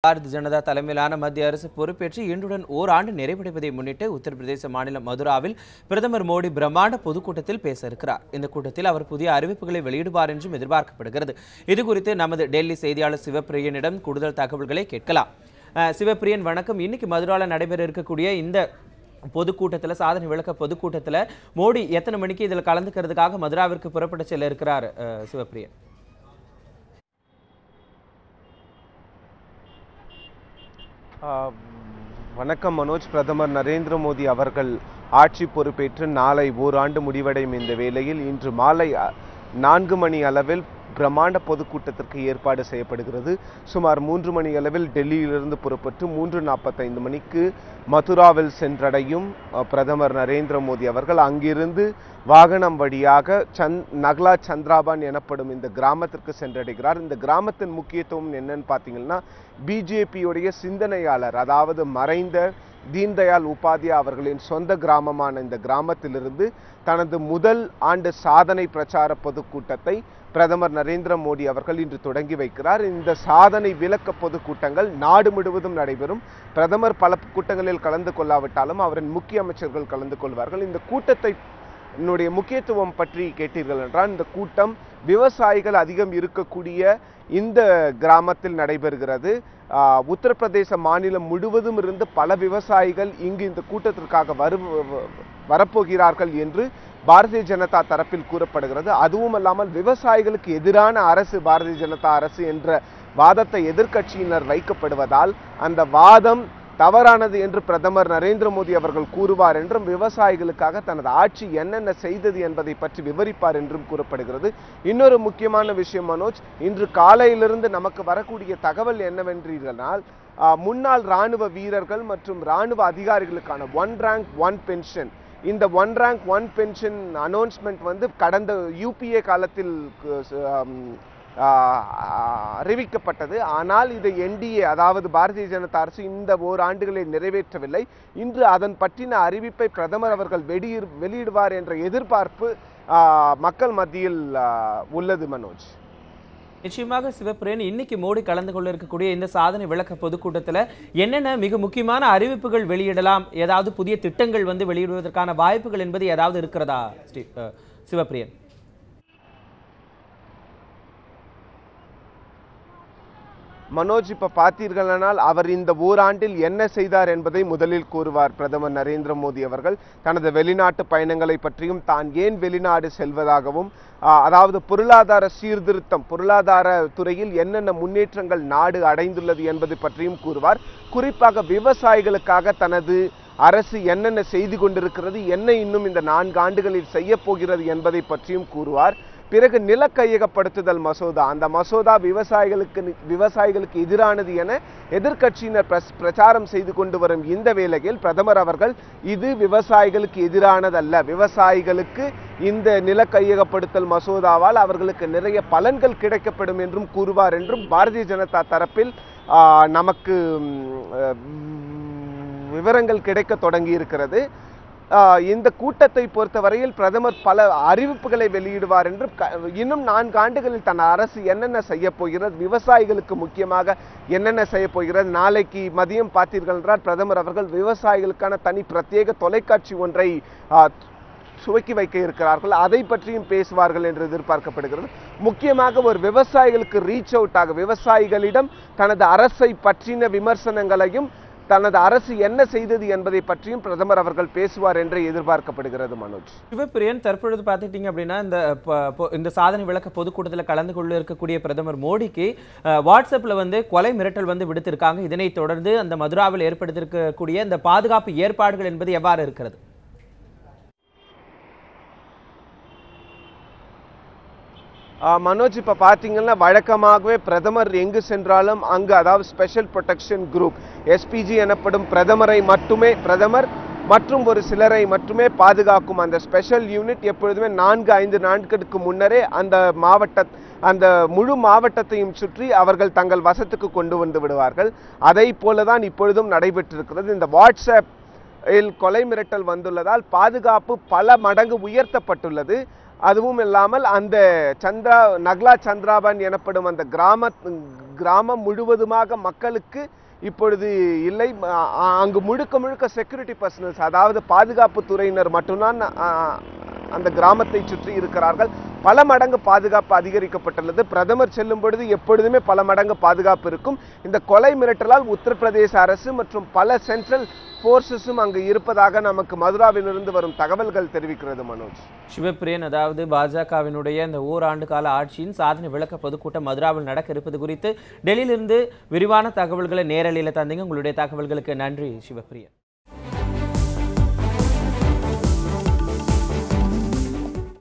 பாரதிய ஜனதா தலைமையிலான மத்திய அரசு பொறுப்பேற்று இன்றுடன் ஓராண்டு நிறைவடைவதை முன்னிட்டு உத்தரப்பிரதேச மாநிலம் மதுராவில் பிரதமர் மோடி பிரம்மாண்ட பொதுக்கூட்டத்தில் பேச இருக்கிறார். இந்த கூட்டத்தில் அவர் புதிய அறிவிப்புகளை வெளியிடுவார் என்றும் எதிர்பார்க்கப்படுகிறது. இதுகுறித்து நமது டெல்லி செய்தியாளர் சிவப்பிரியனிடம் கூடுதல் தகவல்களை கேட்கலாம். சிவப்பிரியன், வணக்கம். இன்னைக்கு மதுராவில் நடைபெற இருக்கக்கூடிய இந்த பொதுக்கூட்டத்தில், சாதனை விளக்க பொதுக்கூட்டத்தில் மோடி எத்தனை மணிக்கு இதில் கலந்துக்கிறதுக்காக மதுராவிற்கு புறப்பட்டு செல்ல இருக்கிறார்? சிவப்பிரியன். வணக்கம் மனோஜ். பிரதமர் நரேந்திர மோடி அவர்கள் ஆட்சி பொறுப்பேற்று நாளை ஓராண்டு முடிவடையும் இந்த வேளையில் இன்று மாலை 4 மணி அளவில் பிரம்மாண்ட பொதுக்கூட்டத்திற்கு ஏற்பாடு செய்யப்படுகிறது. சுமார் 3 மணி அளவில் டெல்லியிலிருந்து புறப்பட்டு 3:45 மணிக்கு மதுராவில் சென்றடையும் பிரதமர் நரேந்திர மோடி அவர்கள் அங்கிருந்து வாகனம் வழியாக நக்லா சந்திராபான் எனப்படும் இந்த கிராமத்திற்கு சென்றடைகிறார். இந்த கிராமத்தின் முக்கியத்துவம் என்னன்னு பார்த்தீங்கன்னா, பிஜேபியுடைய சிந்தனையாளர், அதாவது மறைந்த தீன்தயாள் உபாத்யா அவர்களின் சொந்த கிராமமான இந்த கிராமத்திலிருந்து தனது முதல் ஆண்டு சாதனை பிரச்சார பொதுக்கூட்டத்தை பிரதமர் நரேந்திர மோடி அவர்கள் இன்று தொடங்கி வைக்கிறார். இந்த சாதனை விளக்க பொதுக்கூட்டங்கள் நாடு முழுவதும் நடைபெறும். பிரதமர் பல கூட்டங்களில் கலந்து கொள்ளாவிட்டாலும் அவரின் முக்கிய அமைச்சர்கள் கலந்து கொள்வார்கள். இந்த கூட்டத்தை முக்கியத்துவம் பற்றி கேட்டீர்கள் என்றால், இந்த கூட்டம் விவசாயிகள் அதிகம் இருக்கக்கூடிய இந்த கிராமத்தில் நடைபெறுகிறது. உத்தரப்பிரதேச மாநிலம் முழுவதும் இருந்து பல விவசாயிகள் இங்கு இந்த கூட்டத்திற்காக வரப்போகிறார்கள் என்று பாரதிய ஜனதா தரப்பில் கூறப்படுகிறது. அதுவும் அல்லாமல் விவசாயிகளுக்கு எதிரான அரசு பாரதிய ஜனதா அரசு என்ற வாதத்தை எதிர்க்கட்சியினர் வைக்கப்படுவதால் அந்த வாதம் தவறானது என்று பிரதமர் நரேந்திர மோடி அவர்கள் கூறுவார் என்றும், விவசாயிகளுக்காக தனது ஆட்சி என்னென்ன செய்தது என்பதை பற்றி விவரிப்பார் என்றும் கூறப்படுகிறது. இன்னொரு முக்கியமான விஷயம் மனோஜ், இன்று காலையிலிருந்து நமக்கு வரக்கூடிய தகவல் என்னவென்றீர்களால், முன்னாள் இராணுவ வீரர்கள் மற்றும் இராணுவ அதிகாரிகளுக்கான 1 rank 1 pension, இந்த 1 rank 1 pension அனௌன்ஸ்மெண்ட் கடந்த யூபிஏ காலத்தில் அறிவிக்கப்பட்டது. ஆனால் இதை என்டிஏ, அதாவது பாரதிய ஜனதா அரசு இந்த ஓராண்டுகளில் நிறைவேற்றவில்லை. இன்று அதன் பற்றின அறிவிப்பை பிரதமர் அவர்கள் வெளியிடுவார் என்ற எதிர்பார்ப்பு மக்கள் மத்தியில் உள்ளது மனோஜ். நிச்சயமாக சிவப்பிரியன், இன்னைக்கு மோடி கலந்து கொள்ள இருக்கக்கூடிய இந்த சாதனை விளக்க பொதுக்கூட்டத்தில் என்னென்ன மிக முக்கியமான அறிவிப்புகள் வெளியிடலாம்? ஏதாவது புதிய திட்டங்கள் வெளியிடுவதற்கான வாய்ப்புகள் என்பது ஏதாவது இருக்கிறதா சிவப்பிரியன்? மனோஜ், இப்ப பார்த்தீர்களானால் அவர் இந்த ஓராண்டில் என்ன செய்தார் என்பதை முதலில் கூறுவார் பிரதமர் நரேந்திர மோடி அவர்கள். தனது வெளிநாட்டு பயணங்களை பற்றியும், தான் ஏன் வெளிநாடு செல்வதாகவும், அதாவது பொருளாதார சீர்திருத்தம், பொருளாதார துறையில் என்னென்ன முன்னேற்றங்கள் நாடு அடைந்துள்ளது என்பது பற்றியும் கூறுவார். குறிப்பாக விவசாயிகளுக்காக தனது அரசு என்னென்ன செய்து கொண்டிருக்கிறது, என்ன இன்னும் இந்த 4 ஆண்டுகளில் செய்ய போகிறது என்பதை பற்றியும் கூறுவார். பிறகு நில கையகப்படுத்துதல் மசோதா, அந்த மசோதா விவசாயிகளுக்கு எதிரானது என எதிர்க்கட்சியினர் பிரச்சாரம் செய்து கொண்டு வரும் இந்த வேளையில் பிரதமர் அவர்கள் இது விவசாயிகளுக்கு எதிரானதல்ல, விவசாயிகளுக்கு இந்த நில கையகப்படுத்தல் மசோதாவால் அவர்களுக்கு நிறைய பலன்கள் கிடைக்கப்படும் என்றும் கூறுவார் என்றும் பாரதிய ஜனதா தரப்பில் நமக்கு விவரங்கள் கிடைக்க தொடங்கி இருக்கிறது. இந்த கூட்டத்தை பொறுத்தவரையில் பிரதமர் பல அறிவிப்புகளை வெளியிடுவார் என்றும், இன்னும் 4 ஆண்டுகளில் தன் அரசு என்னென்ன செய்ய போகிறது, விவசாயிகளுக்கு முக்கியமாக என்னென்ன செய்ய போகிறது. நாளைக்கு மதியம் பார்த்தீர்கள் என்றால் பிரதமர் அவர்கள் விவசாயிகளுக்கான தனி பிரத்யேக தொலைக்காட்சி ஒன்றை துவக்கி வைக்க இருக்கிறார்கள். அதை பற்றியும் பேசுவார்கள் என்று எதிர்பார்க்கப்படுகிறது. முக்கியமாக ஒரு விவசாயிகளுக்கு ரீச் அவுட் ஆக, விவசாயிகளிடம் தனது அரசை பற்றின விமர்சனங்களையும், தனது அரசு என்ன செய்தது என்பதை பற்றியும் பிரதமர் அவர்கள் பேசுவார் என்று எதிர்பார்க்கப்படுகிறது மனோஜ். சிவப்பிரியன், தற்பொழுது பார்த்துட்டீங்க அப்படின்னா, இந்த சாதனை விளக்க பொதுக்கூட்டத்தில் கலந்து கொள்ள இருக்கக்கூடிய பிரதமர் மோடிக்கு வாட்ஸ்அப்ல கொலை மிரட்டல் விடுத்திருக்காங்க. இதனைத் தொடர்ந்து அந்த மதுராவில் ஏற்படுத்தியிருக்கக்கூடிய இந்த பாதுகாப்பு ஏற்பாடுகள் என்பது எவ்வாறு இருக்கிறது? மனோஜ், இப்ப பாத்தீங்கன்னா வழக்கமாகவே பிரதமர் எங்கு சென்றாலும் அங்கு, அதாவது ஸ்பெஷல் ப்ரொடெக்ஷன் குரூப் SPG எனப்படும் பிரதமர் மற்றும் ஒரு சிலரை மட்டுமே பாதுகாக்கும் அந்த ஸ்பெஷல் யூனிட் எப்பொழுதுமே 4-5 நாட்களுக்கு முன்னரே அந்த முழு மாவட்டத்தையும் சுற்றி அவர்கள் தங்கள் வசத்துக்கு கொண்டு வந்து விடுவார்கள். அதை போலதான் இப்பொழுதும் நடைபெற்றிருக்கிறது. இந்த வாட்ஸ்அப் கொலை மிரட்டல் வந்துள்ளதால் பாதுகாப்பு பல மடங்கு உயர்த்தப்பட்டுள்ளது. அதுவும் இல்லாமல் அந்த நக்லா சந்திராபன் எனப்படும் அந்த கிராமம் முழுவதுமாக மக்களுக்கு இப்பொழுது இல்லை. அங்கு முழுக்க செக்யூரிட்டி பர்சனல்ஸ், அதாவது பாதுகாப்பு துறையினர் மட்டும்தான் அந்த கிராமத்தை சுற்றி இருக்கிறார்கள். பல மடங்கு பாதுகாப்பு அதிகரிக்கப்பட்டுள்ளது. பிரதமர் செல்லும் பொழுது எப்பொழுதுமே பல மடங்கு பாதுகாப்பு இருக்கும். இந்த கொலை மிரட்டலால் உத்தரப்பிரதேச அரசு மற்றும் பல சென்ட்ரல் போர்சஸும் அங்கு இருப்பதாக நமக்கு மதுராவிலிருந்து வரும் தகவல்கள் தெரிவிக்கிறது. மனோஜ், சிவப்பிரியன், அதாவது பாஜகவினுடைய இந்த ஓராண்டு கால ஆட்சியின் சாதனை விளக்க பொதுக்கூட்டம் மதுராவில் நடக்க இருப்பது குறித்து டெல்லியிலிருந்து விரிவான தகவல்களை நேரலையில் தந்தீங்க. உங்களுடைய தகவல்களுக்கு நன்றி சிவப்பிரியன்.